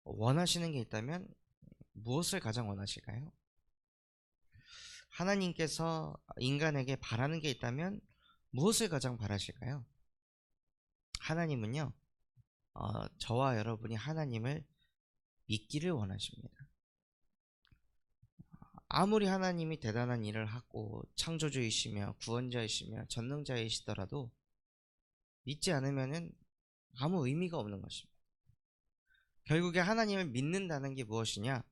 원하시는 게 있다면 무엇을 가장 원하실까요? 하나님께서 인간에게 바라는 게 있다면 무엇을 가장 바라실까요? 하나님은요, 저와 여러분이 하나님을 믿기를 원하십니다. 아무리 하나님이 대단한 일을 하고 창조주이시며 구원자이시며 전능자이시더라도 믿지 않으면은 아무 의미가 없는 것입니다. 결국에 하나님을 믿는다는 게 무엇이냐?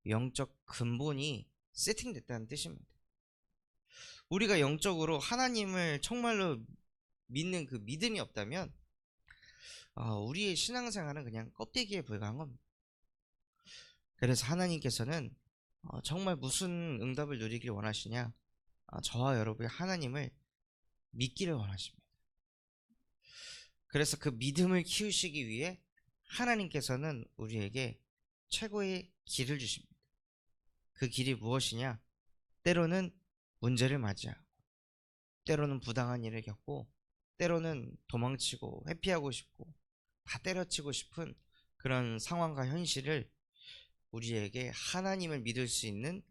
영적 근본이 세팅됐다는 뜻입니다. 우리가 영적으로 하나님을 정말로 믿는 그 믿음이 없다면 우리의 신앙생활은 그냥 껍데기에 불과한 겁니다. 그래서 하나님께서는 정말 무슨 응답을 누리길 원하시냐? 저와 여러분이 하나님을 믿기를 원하십니다. 그래서 그 믿음을 키우시기 위해 하나님께서는 우리에게 최고의 길을 주십니다. 그 길이 무엇이냐? 때로는 문제를 맞이하고, 때로는 부당한 일을 겪고, 때로는 도망치고 회피하고 싶고 다 때려치고 싶은 그런 상황과 현실을 우리에게 하나님을 믿을 수 있는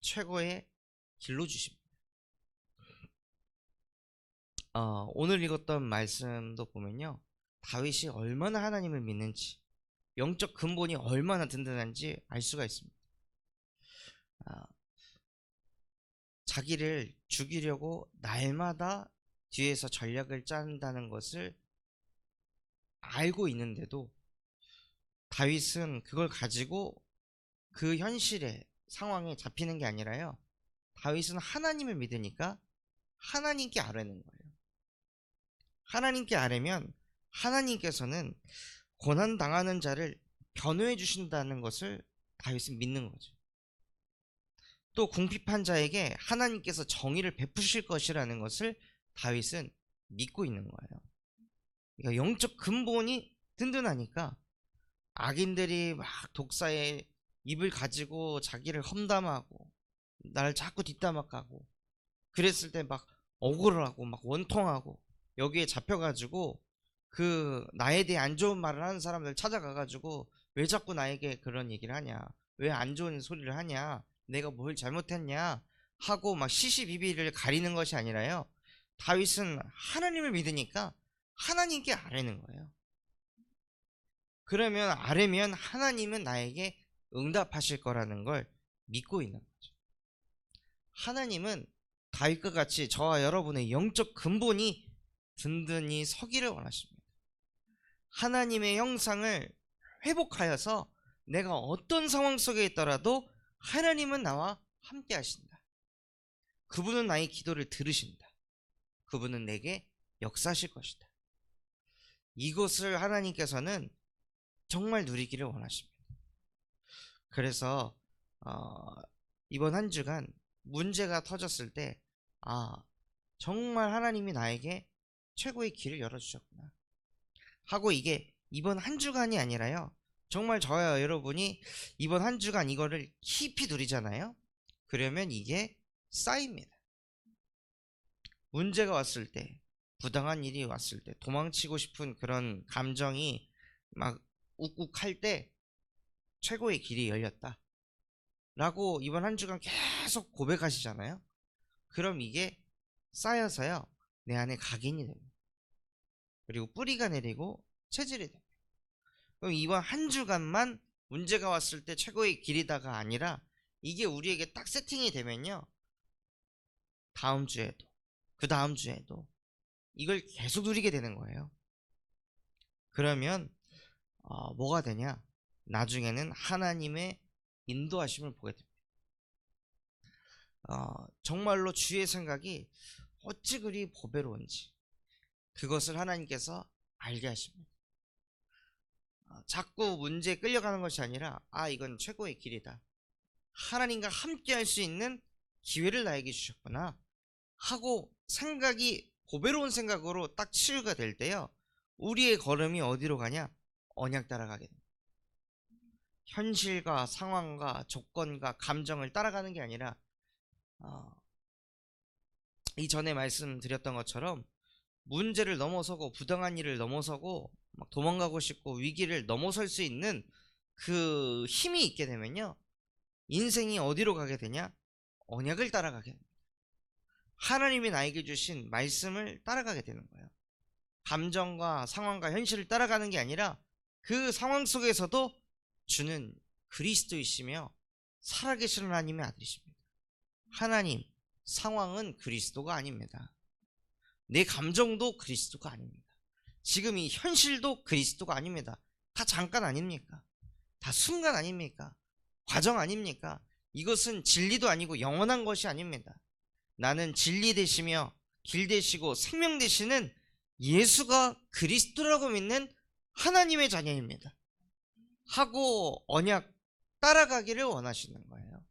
최고의 길로 주십니다. 오늘 읽었던 말씀도 보면요, 다윗이 얼마나 하나님을 믿는지, 영적 근본이 얼마나 든든한지 알 수가 있습니다. 자기를 죽이려고 날마다 뒤에서 전략을 짠다는 것을 알고 있는데도 다윗은 그걸 가지고 그 현실의 상황에 잡히는 게 아니라요, 다윗은 하나님을 믿으니까 하나님께 아뢰는 거예요. 하나님께 아뢰면 하나님께서는 고난당하는 자를 변호해 주신다는 것을 다윗은 믿는 거죠. 또 궁핍한 자에게 하나님께서 정의를 베푸실 것이라는 것을 다윗은 믿고 있는 거예요. 그러니까 영적 근본이 든든하니까 악인들이 막 독사의 입을 가지고 자기를 험담하고 나를 자꾸 뒷담화하고 그랬을 때 막 억울하고 막 원통하고 여기에 잡혀가지고 그 나에 대해 안 좋은 말을 하는 사람들 찾아가가지고 왜 자꾸 나에게 그런 얘기를 하냐, 왜 안 좋은 소리를 하냐, 내가 뭘 잘못했냐 하고 막 시시비비를 가리는 것이 아니라요, 다윗은 하나님을 믿으니까 하나님께 아뢰는 거예요. 그러면 아뢰면 하나님은 나에게 응답하실 거라는 걸 믿고 있는 거죠. 하나님은 다윗과 같이 저와 여러분의 영적 근본이 든든히 서기를 원하십니다. 하나님의 형상을 회복하여서 내가 어떤 상황 속에 있더라도 하나님은 나와 함께 하신다. 그분은 나의 기도를 들으신다. 그분은 내게 역사하실 것이다. 이것을 하나님께서는 정말 누리기를 원하십니다. 그래서 이번 한 주간 문제가 터졌을 때 정말 하나님이 나에게 최고의 길을 열어주셨구나 하고, 이게 이번 한 주간이 아니라요, 정말 저와 여러분이 이번 한 주간 이거를 깊이 누리잖아요. 그러면 이게 쌓입니다. 문제가 왔을 때, 부당한 일이 왔을 때, 도망치고 싶은 그런 감정이 막 욱욱할 때 최고의 길이 열렸다 라고 이번 한 주간 계속 고백하시잖아요. 그럼 이게 쌓여서요, 내 안에 각인이 됩니다. 그리고 뿌리가 내리고 체질이 됩니다. 그럼 이번 한 주간만 문제가 왔을 때 최고의 길이다가 아니라 이게 우리에게 딱 세팅이 되면요, 다음 주에도 그 다음 주에도 이걸 계속 누리게 되는 거예요. 그러면 뭐가 되냐? 나중에는 하나님의 인도하심을 보게 됩니다. 정말로 주의 생각이 어찌 그리 보배로운지 그것을 하나님께서 알게 하십니다. 자꾸 문제에 끌려가는 것이 아니라 이건 최고의 길이다, 하나님과 함께 할 수 있는 기회를 나에게 주셨구나 하고 생각이 보배로운 생각으로 딱 치유가 될 때요, 우리의 걸음이 어디로 가냐? 언약 따라가게 됩니다. 현실과 상황과 조건과 감정을 따라가는 게 아니라 이전에 말씀드렸던 것처럼 문제를 넘어서고 부당한 일을 넘어서고 막 도망가고 싶고 위기를 넘어설 수 있는 그 힘이 있게 되면요, 인생이 어디로 가게 되냐? 언약을 따라가게 됩니다. 하나님이 나에게 주신 말씀을 따라가게 되는 거예요. 감정과 상황과 현실을 따라가는 게 아니라 그 상황 속에서도 주는 그리스도이시며 살아계신 하나님의 아들이십니다. 하나님, 상황은 그리스도가 아닙니다. 내 감정도 그리스도가 아닙니다. 지금 이 현실도 그리스도가 아닙니다. 다 잠깐 아닙니까? 다 순간 아닙니까? 과정 아닙니까? 이것은 진리도 아니고 영원한 것이 아닙니다. 나는 진리 되시며 길 되시고 생명 되시는 예수가 그리스도라고 믿는 하나님의 자녀입니다. 하고 언약 따라가기를 원하시는 거예요.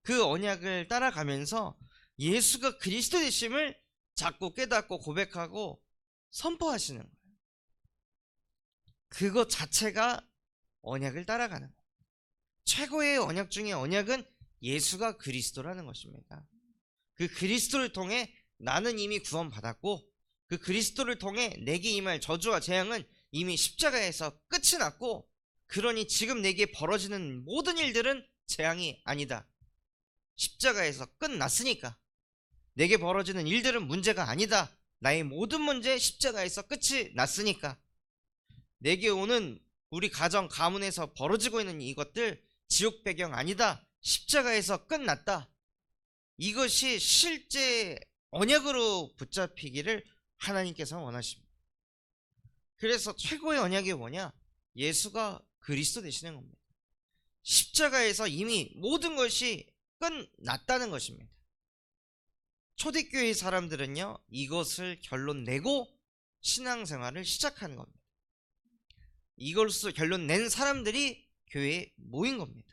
그 언약을 따라가면서 예수가 그리스도 되심을 자꾸 깨닫고 고백하고 선포하시는 거예요. 그것 자체가 언약을 따라가는 거예요. 최고의 언약 중에 언약은 예수가 그리스도라는 것입니다. 그 그리스도를 통해 나는 이미 구원받았고, 그 그리스도를 통해 내게 임할 저주와 재앙은 이미 십자가에서 끝이 났고, 그러니 지금 내게 벌어지는 모든 일들은 재앙이 아니다. 십자가에서 끝났으니까. 내게 벌어지는 일들은 문제가 아니다. 나의 모든 문제 십자가에서 끝이 났으니까. 내게 오는 우리 가정 가문에서 벌어지고 있는 이것들 지옥 배경 아니다. 십자가에서 끝났다. 이것이 실제 언약으로 붙잡히기를 하나님께서 원하십니다. 그래서 최고의 언약이 뭐냐? 예수가 그리스도 되시는 겁니다. 십자가에서 이미 모든 것이 끝났다는 것입니다. 초대교회 사람들은요, 이것을 결론 내고 신앙생활을 시작하는 겁니다. 이걸로 결론 낸 사람들이 교회에 모인 겁니다.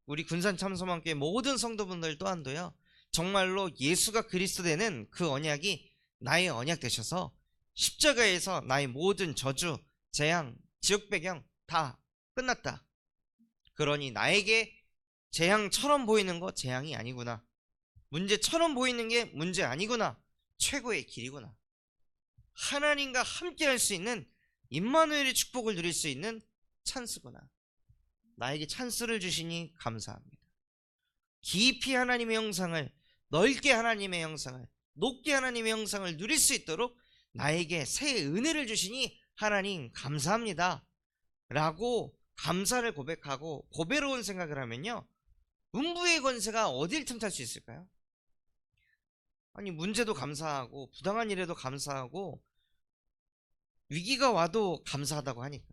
우리 군산 참소망교회 모든 성도분들 또한도요, 정말로 예수가 그리스도 되는 그 언약이 나의 언약 되셔서 십자가에서 나의 모든 저주, 재앙, 지옥 배경 다 끝났다. 그러니 나에게 재앙처럼 보이는 거 재앙이 아니구나. 문제처럼 보이는 게 문제 아니구나. 최고의 길이구나. 하나님과 함께 할 수 있는 임마누엘의 축복을 누릴 수 있는 찬스구나. 나에게 찬스를 주시니 감사합니다. 깊이 하나님의 영상을, 넓게 하나님의 영상을, 높게 하나님의 영상을 누릴 수 있도록 나에게 새 은혜를 주시니 하나님 감사합니다 라고 감사를 고백하고 고배로운 생각을 하면요, 음부의 권세가 어딜 틈탈 수 있을까요? 아니, 문제도 감사하고 부당한 일에도 감사하고 위기가 와도 감사하다고 하니까,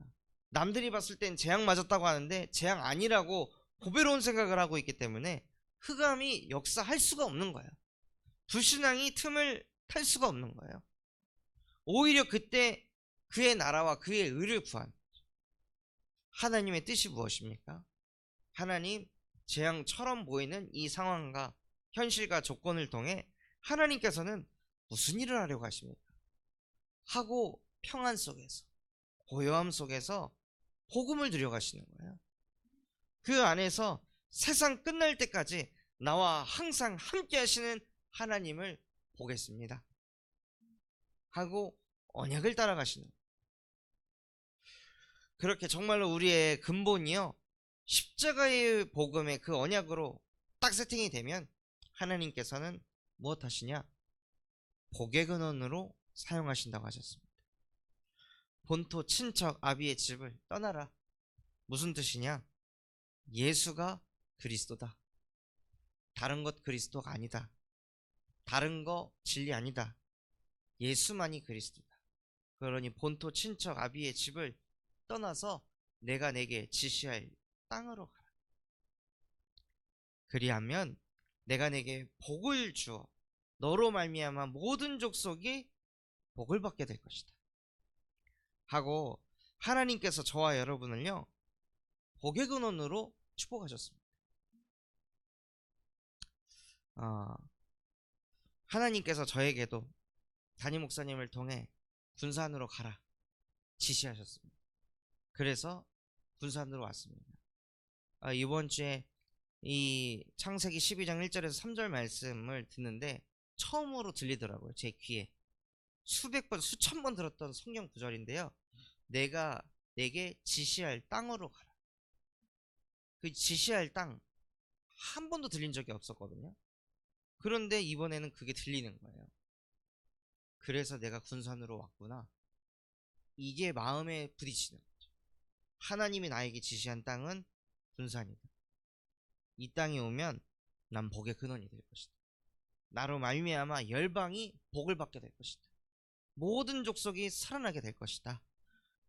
남들이 봤을 땐 재앙 맞았다고 하는데 재앙 아니라고 고배로운 생각을 하고 있기 때문에 흑암이 역사할 수가 없는 거예요. 불신앙이 틈을 탈 수가 없는 거예요. 오히려 그때 그의 나라와 그의 의를 구한 하나님의 뜻이 무엇입니까? 하나님, 재앙처럼 보이는 이 상황과 현실과 조건을 통해 하나님께서는 무슨 일을 하려고 하십니까? 하고 평안 속에서, 고요함 속에서 복음을 누려가시는 거예요. 그 안에서 세상 끝날 때까지 나와 항상 함께 하시는 하나님을 보겠습니다 하고 언약을 따라가시는 거예요. 그렇게 정말로 우리의 근본이요, 십자가의 복음의 그 언약으로 딱 세팅이 되면 하나님께서는 무엇 하시냐? 복의 근원으로 사용하신다고 하셨습니다. 본토 친척 아비의 집을 떠나라. 무슨 뜻이냐? 예수가 그리스도다. 다른 것 그리스도가 아니다. 다른 거 진리 아니다. 예수만이 그리스도다. 그러니 본토 친척 아비의 집을 떠나서 내가 내게 지시할 땅으로 가라. 그리하면 내가 내게 복을 주어 너로 말미암아 모든 족속이 복을 받게 될 것이다 하고 하나님께서 저와 여러분을요, 복의 근원으로 축복하셨습니다. 하나님께서 저에게도 담임 목사님을 통해 군산으로 가라 지시하셨습니다. 그래서 군산으로 왔습니다. 이번 주에 이 창세기 12장 1절에서 3절 말씀을 듣는데 처음으로 들리더라고요. 제 귀에 수백 번, 수천 번 들었던 성경 구절인데요, 내가 내게 지시할 땅으로 가라. 그 지시할 땅 한 번도 들린 적이 없었거든요. 그런데 이번에는 그게 들리는 거예요. 그래서 내가 군산으로 왔구나. 이게 마음에 부딪히는 거죠. 하나님이 나에게 지시한 땅은 군산이다. 이 땅에 오면 난 복의 근원이 될 것이다. 나로 말미암아 열방이 복을 받게 될 것이다. 모든 족속이 살아나게 될 것이다.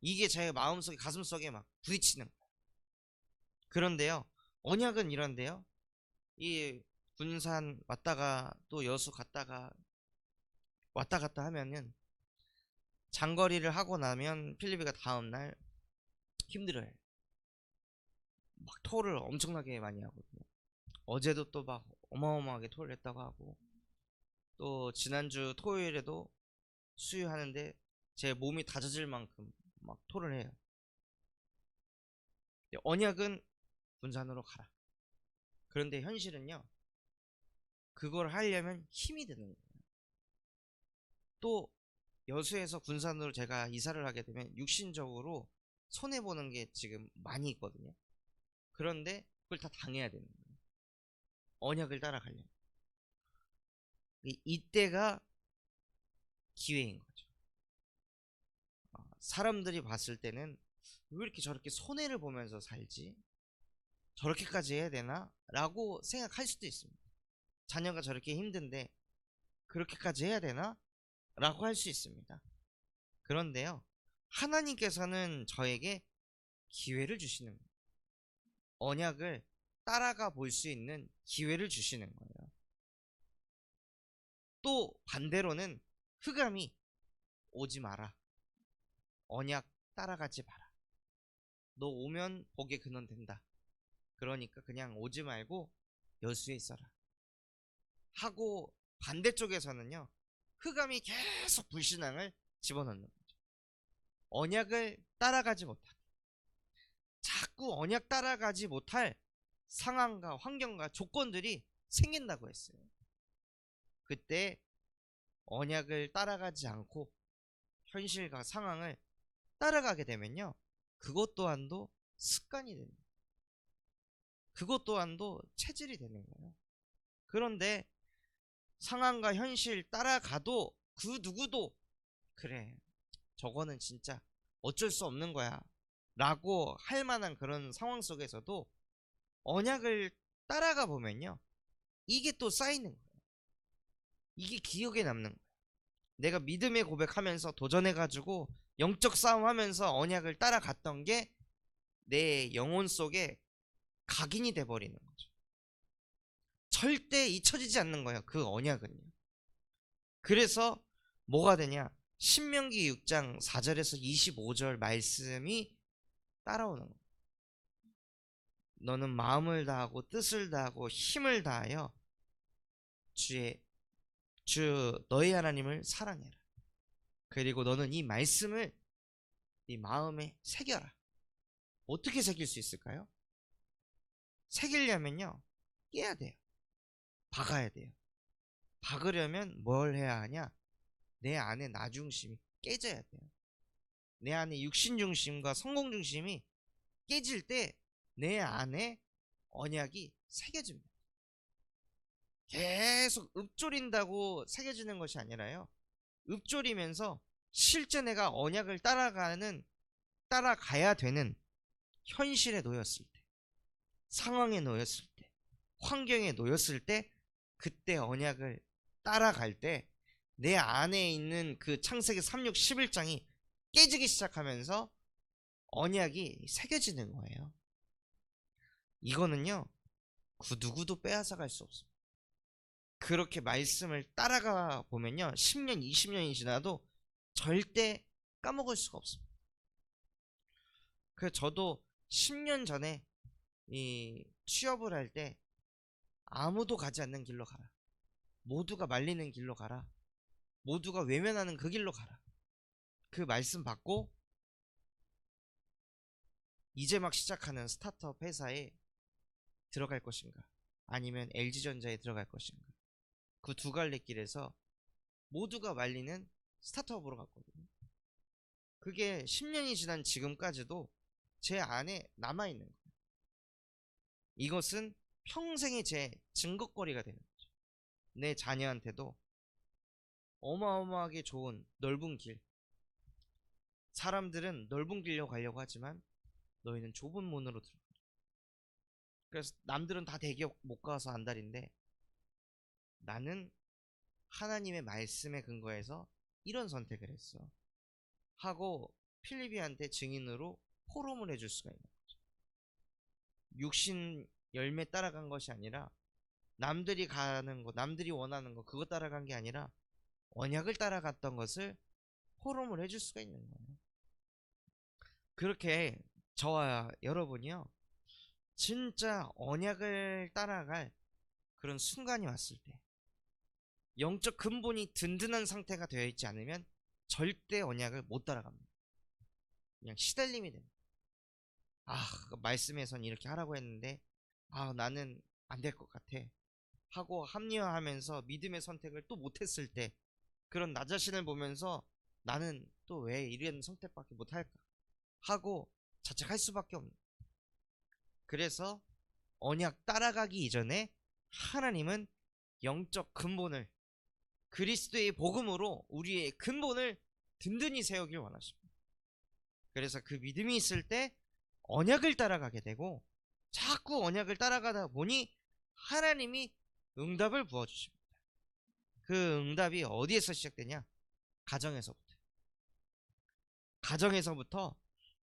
이게 제 마음속에 가슴속에 막 부딪히는 거예요. 그런데요, 언약은 이런데요. 이 군산 왔다가 또 여수 갔다가 왔다 갔다 하면은 장거리를 하고 나면 필리비가 다음날 힘들어요. 막 토를 엄청나게 많이 하거든요. 어제도 또 막 어마어마하게 토를 했다고 하고, 또 지난주 토요일에도 수유하는데 제 몸이 다져질 만큼 막 토를 해요. 언약은 군산으로 가라. 그런데 현실은요, 그걸 하려면 힘이 드는 거예요. 또 여수에서 군산으로 제가 이사를 하게 되면 육신적으로 손해보는 게 지금 많이 있거든요. 그런데 그걸 다 당해야 되는 거예요. 언약을 따라가려면. 이때가 기회인 거죠. 사람들이 봤을 때는 왜 이렇게 저렇게 손해를 보면서 살지? 저렇게까지 해야 되나? 라고 생각할 수도 있습니다. 자녀가 저렇게 힘든데 그렇게까지 해야 되나? 라고 할 수 있습니다. 그런데요, 하나님께서는 저에게 기회를 주시는 거예요. 언약을 따라가 볼 수 있는 기회를 주시는 거예요. 또 반대로는 흑암이 오지 마라. 언약 따라가지 마라. 너 오면 복의 근원 된다. 그러니까 그냥 오지 말고 여수에 있어라. 하고 반대쪽에서는요, 흑암이 계속 불신앙을 집어넣는 거죠. 언약을 따라가지 못하게. 자꾸 언약 따라가지 못할 상황과 환경과 조건들이 생긴다고 했어요. 그때 언약을 따라가지 않고 현실과 상황을 따라가게 되면요, 그것 또한도 습관이 됩니다. 그것 또한도 체질이 되는 거예요. 그런데 상황과 현실 따라가도 그 누구도 그래, 저거는 진짜 어쩔 수 없는 거야 라고 할 만한 그런 상황 속에서도 언약을 따라가 보면요, 이게 또 쌓이는 거예요. 이게 기억에 남는 거예요. 내가 믿음의 고백하면서 도전해가지고 영적 싸움하면서 언약을 따라갔던 게 내 영혼 속에 각인이 돼버리는 거죠. 절대 잊혀지지 않는 거예요, 그 언약은요. 그래서 뭐가 되냐, 신명기 6장 4절에서 25절 말씀이 따라오는 거예요. 너는 마음을 다하고 뜻을 다하고 힘을 다하여 주 너의 하나님을 사랑해라. 그리고 너는 이 말씀을 네 마음에 새겨라. 어떻게 새길 수 있을까요? 새기려면요, 깨야 돼요. 박아야 돼요. 박으려면 뭘 해야 하냐? 내 안에 나 중심이 깨져야 돼요. 내 안에 육신 중심과 성공 중심이 깨질 때 내 안에 언약이 새겨집니다. 계속 읊조린다고 새겨지는 것이 아니라요, 읊조리면서 실제 내가 언약을 따라가야 되는 현실에 놓였을 때, 상황에 놓였을 때, 환경에 놓였을 때, 그때 언약을 따라갈 때 내 안에 있는 그 창세기 3, 6, 11장이 깨지기 시작하면서 언약이 새겨지는 거예요. 이거는요, 그 누구도 빼앗아갈 수 없습니다. 그렇게 말씀을 따라가 보면요, 10년, 20년이 지나도 절대 까먹을 수가 없습니다. 그래서 저도 10년 전에 이 취업을 할 때 아무도 가지 않는 길로 가라. 모두가 말리는 길로 가라. 모두가 외면하는 그 길로 가라. 그 말씀 받고 이제 막 시작하는 스타트업 회사에 들어갈 것인가, 아니면 LG전자에 들어갈 것인가, 그 두 갈래 길에서 모두가 말리는 스타트업으로 갔거든요. 그게 10년이 지난 지금까지도 제 안에 남아있는 거예요. 이것은 평생의 제 증거거리가 되는 거죠. 내 자녀한테도 어마어마하게 좋은 넓은 길, 사람들은 넓은 길로 가려고 하지만 너희는 좁은 문으로 들어가. 그래서 남들은 다 대기업 못 가서 안달인데 나는 하나님의 말씀에 근거해서 이런 선택을 했어 하고 필리비한테 증인으로 포럼을 해줄 수가 있는 거죠. 육신 열매 따라간 것이 아니라 남들이 가는 거, 남들이 원하는 거 그거 따라간 게 아니라 언약을 따라갔던 것을 포럼을 해줄 수가 있는 거예요. 그렇게 저와 여러분이요, 진짜 언약을 따라갈 그런 순간이 왔을 때, 영적 근본이 든든한 상태가 되어 있지 않으면 절대 언약을 못 따라갑니다. 그냥 시달림이 됩니다. 말씀에선 이렇게 하라고 했는데 나는 안 될 것 같아 하고 합리화하면서 믿음의 선택을 또 못했을 때, 그런 나 자신을 보면서 나는 또 왜 이런 선택밖에 못할까 하고 자책할 수밖에 없는. 그래서 언약 따라가기 이전에 하나님은 영적 근본을, 그리스도의 복음으로 우리의 근본을 든든히 세우길 원하십니다. 그래서 그 믿음이 있을 때 언약을 따라가게 되고, 자꾸 언약을 따라가다 보니 하나님이 응답을 부어주십니다. 그 응답이 어디에서 시작되냐? 가정에서부터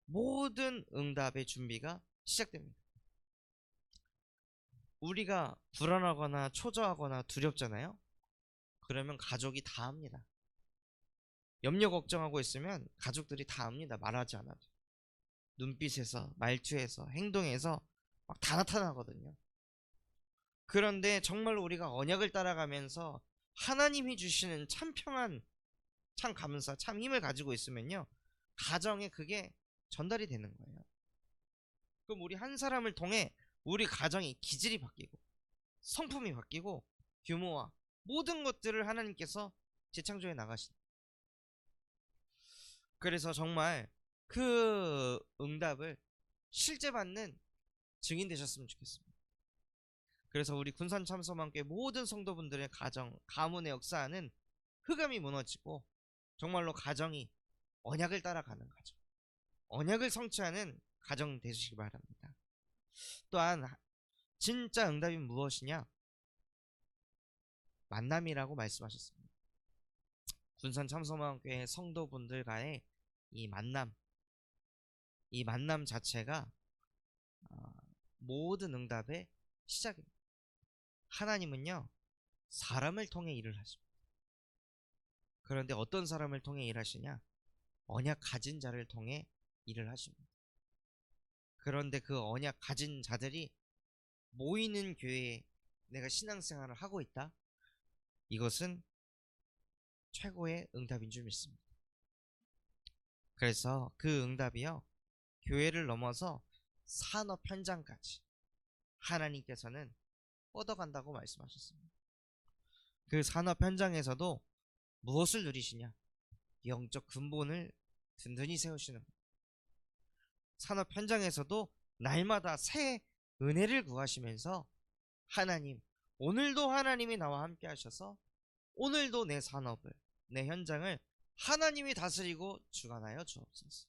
모든 응답의 준비가 시작됩니다. 우리가 불안하거나 초조하거나 두렵잖아요. 그러면 가족이 다 합니다. 염려 걱정하고 있으면 가족들이 다 합니다. 말하지 않아도. 눈빛에서, 말투에서, 행동에서 막 다 나타나거든요. 그런데 정말로 우리가 언약을 따라가면서 하나님이 주시는 참 평안, 참 감사, 참 힘을 가지고 있으면요, 가정에 그게 전달이 되는 거예요. 그럼 우리 한 사람을 통해 우리 가정이 기질이 바뀌고 성품이 바뀌고 규모와 모든 것들을 하나님께서 재창조해 나가신다. 그래서 정말 그 응답을 실제 받는 증인 되셨으면 좋겠습니다. 그래서 우리 군산 참소망교회 모든 성도분들의 가정, 가문의 역사는 흑암이 무너지고 정말로 가정이 언약을 따라가는 가정, 언약을 성취하는 가정 되시기 바랍니다. 또한 진짜 응답이 무엇이냐? 만남이라고 말씀하셨습니다. 군산 참소망교회 성도분들과의 이 만남 자체가 모든 응답의 시작입니다. 하나님은요, 사람을 통해 일을 하십니다. 그런데 어떤 사람을 통해 일하시냐? 언약 가진 자를 통해 일을 하십니다. 그런데 그 언약 가진 자들이 모이는 교회에 내가 신앙생활을 하고 있다? 이것은 최고의 응답인 줄 믿습니다. 그래서 그 응답이요, 교회를 넘어서 산업 현장까지 하나님께서는 뻗어간다고 말씀하셨습니다. 그 산업 현장에서도 무엇을 누리시냐? 영적 근본을 든든히 세우시는 것. 산업 현장에서도 날마다 새 은혜를 구하시면서 하나님, 오늘도 하나님이 나와 함께 하셔서 오늘도 내 산업을, 내 현장을 하나님이 다스리고 주관하여 주옵소서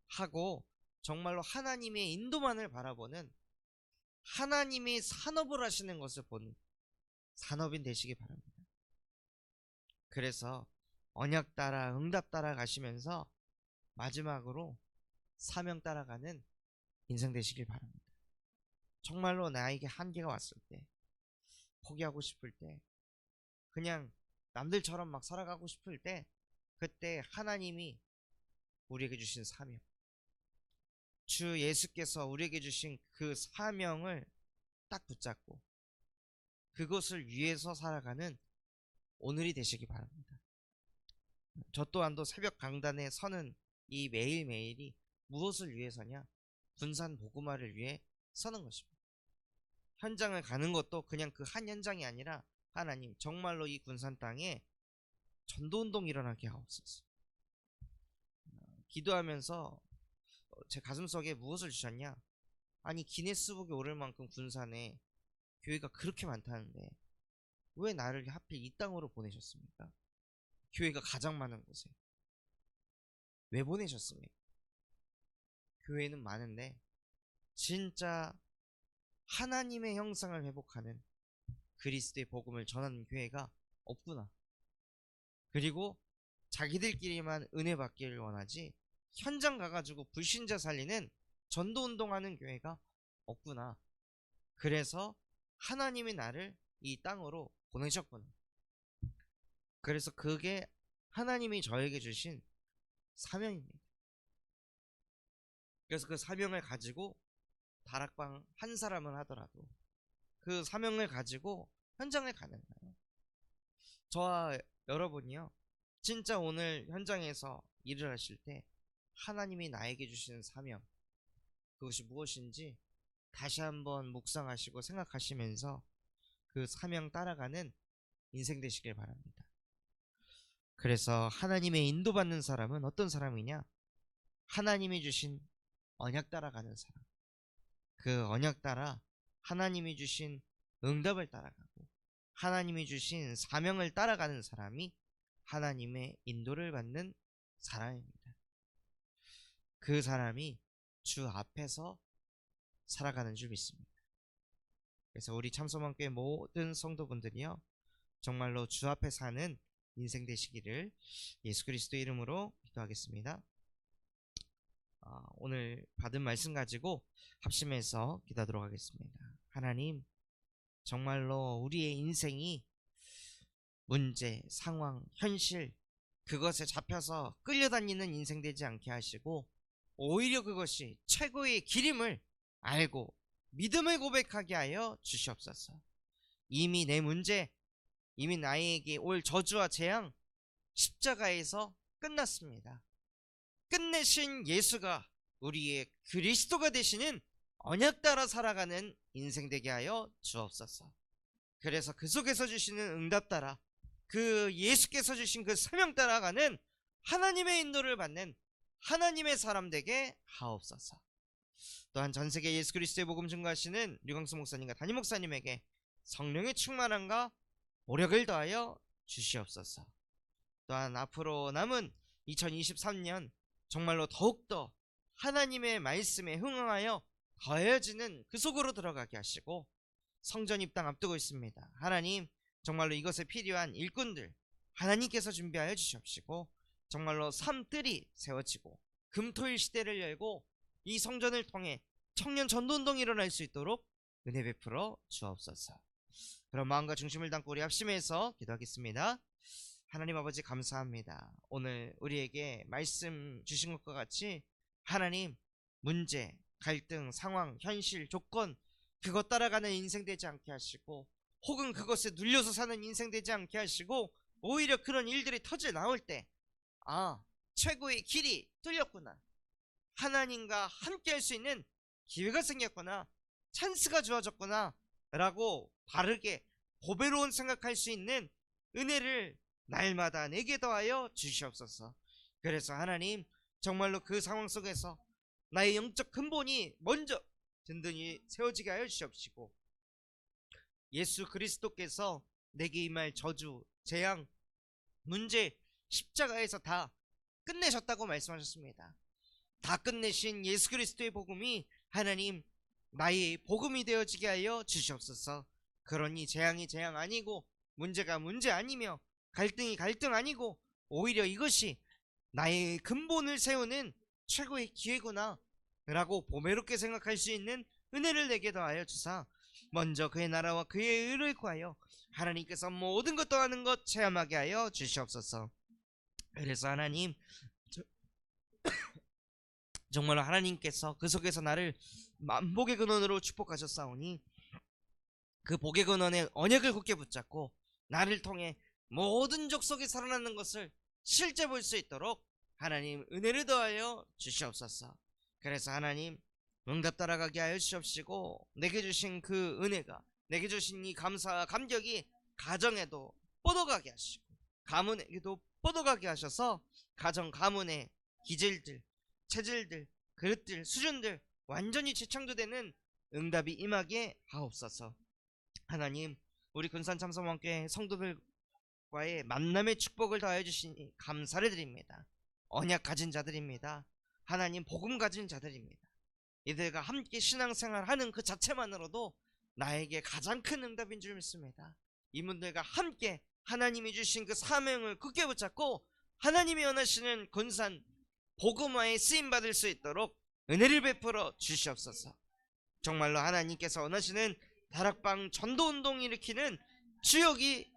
하고, 정말로 하나님의 인도만을 바라보는, 하나님이 산업을 하시는 것을 보는 산업인 되시기 바랍니다. 그래서 언약 따라 응답 따라 가시면서 마지막으로 사명 따라가는 인생 되시길 바랍니다. 정말로 나에게 한계가 왔을 때, 포기하고 싶을 때, 그냥 남들처럼 막 살아가고 싶을 때, 그때 하나님이 우리에게 주신 사명, 주 예수께서 우리에게 주신 그 사명을 딱 붙잡고 그것을 위해서 살아가는 오늘이 되시기 바랍니다. 저 또한도 새벽 강단에 서는 이 매일매일이 무엇을 위해서냐? 군산 복음화를 위해 서는 것입니다. 현장을 가는 것도 그냥 그 한 현장이 아니라, 하나님 정말로 이 군산 땅에 전도운동이 일어나게 하옵소서. 기도하면서 제 가슴속에 무엇을 주셨냐? 아니 기네스북에 오를 만큼 군산에 교회가 그렇게 많다는데 왜 나를 하필 이 땅으로 보내셨습니까? 교회가 가장 많은 곳에 왜 보내셨습니까? 교회는 많은데 진짜 하나님의 형상을 회복하는 그리스도의 복음을 전하는 교회가 없구나. 그리고 자기들끼리만 은혜 받기를 원하지 현장 가가지고 불신자 살리는 전도운동하는 교회가 없구나. 그래서 하나님이 나를 이 땅으로 보내셨구나. 그래서 그게 하나님이 저에게 주신 사명입니다. 그래서 그 사명을 가지고 다락방 한 사람은 하더라도 그 사명을 가지고 현장을 가는 거예요. 저와 여러분이요, 진짜 오늘 현장에서 일을 하실 때 하나님이 나에게 주시는 사명, 그것이 무엇인지 다시 한번 묵상하시고 생각하시면서 그 사명 따라가는 인생 되시길 바랍니다. 그래서 하나님의 인도받는 사람은 어떤 사람이냐? 하나님이 주신 언약 따라가는 사람. 그 언약 따라 하나님이 주신 응답을 따라가고 하나님이 주신 사명을 따라가는 사람이 하나님의 인도를 받는 사람입니다. 그 사람이 주 앞에서 살아가는 줄 믿습니다. 그래서 우리 참소망교회 모든 성도분들이요, 정말로 주 앞에 사는 인생 되시기를 예수 그리스도 이름으로 기도하겠습니다. 오늘 받은 말씀 가지고 합심해서 기도하도록 하겠습니다. 하나님, 정말로 우리의 인생이 문제, 상황, 현실 그것에 잡혀서 끌려다니는 인생 되지 않게 하시고 오히려 그것이 최고의 길임을 알고 믿음을 고백하게 하여 주시옵소서. 이미 내 문제, 이미 나에게 올 저주와 재앙 십자가에서 끝났습니다. 끝내신 예수가 우리의 그리스도가 되시는 언약 따라 살아가는 인생 되게 하여 주옵소서. 그래서 그 속에서 주시는 응답 따라 그 예수께서 주신 그 사명 따라가는 하나님의 인도를 받는 하나님의 사람 되게 하옵소서. 또한 전세계 예수 그리스도의 복음 증거하시는 류광수 목사님과 담임 목사님에게 성령의 충만함과 오력을 더하여 주시옵소서. 또한 앞으로 남은 2023년 정말로 더욱더 하나님의 말씀에 흥응하여 더해지는 그 속으로 들어가게 하시고, 성전 입당 앞두고 있습니다. 하나님, 정말로 이것에 필요한 일꾼들 하나님께서 준비하여 주시옵시고, 정말로 삶들이 세워지고 금토일 시대를 열고 이 성전을 통해 청년 전도운동이 일어날 수 있도록 은혜 베풀어 주옵소서. 그럼 마음과 중심을 담고 우리 합심해서 기도하겠습니다. 하나님 아버지, 감사합니다. 오늘 우리에게 말씀 주신 것과 같이 하나님, 문제, 갈등, 상황, 현실, 조건 그것 따라가는 인생 되지 않게 하시고, 혹은 그것에 눌려서 사는 인생 되지 않게 하시고, 오히려 그런 일들이 터져 나올 때 최고의 길이 뚫렸구나, 하나님과 함께 할 수 있는 기회가 생겼구나, 찬스가 주어졌구나 라고 바르게 보배로운 생각할 수 있는 은혜를 날마다 내게 더하여 주시옵소서. 그래서 하나님, 정말로 그 상황 속에서 나의 영적 근본이 먼저 든든히 세워지게 하여 주시옵시고, 예수 그리스도께서 내게 임할 저주, 재앙, 문제 십자가에서 다 끝내셨다고 말씀하셨습니다. 다 끝내신 예수 그리스도의 복음이 하나님 나의 복음이 되어지게 하여 주시옵소서. 그러니 재앙이 재앙 아니고 문제가 문제 아니며 갈등이 갈등 아니고 오히려 이것이 나의 근본을 세우는 최고의 기회구나 라고 보배롭게 생각할 수 있는 은혜를 내게 더하여 주사, 먼저 그의 나라와 그의 의를 구하여 하나님께서 모든 것 더하는 것 체험하게 하여 주시옵소서. 그래서 하나님, 정말로 하나님께서 그 속에서 나를 만복의 근원으로 축복하셨사오니 그 복의 근원의 언약을 굳게 붙잡고 나를 통해 모든 족속이 살아나는 것을 실제 볼 수 있도록 하나님 은혜를 더하여 주시옵소서. 그래서 하나님, 응답 따라가게 하여 주시옵시고, 내게 주신 그 은혜가, 내게 주신 이 감사와 감격이 가정에도 뻗어가게 하시고 가문에게도 뻗어가게 하셔서 가정 가문에 기질들, 체질들, 그릇들, 수준들 완전히 재창조되는 응답이 임하게 하옵소서. 하나님, 우리 군산참사원교회 성도들과의 만남의 축복을 더하여 주시니 감사를 드립니다. 언약 가진 자들입니다. 하나님, 복음 가진 자들입니다. 이들과 함께 신앙생활하는 그 자체만으로도 나에게 가장 큰 응답인 줄 믿습니다. 이분들과 함께 하나님이 주신 그 사명을 굳게 붙잡고 하나님이 원하시는 군산 복음화에 쓰임받을 수 있도록 은혜를 베풀어 주시옵소서. 정말로 하나님께서 원하시는 다락방 전도운동 일으키는 주역이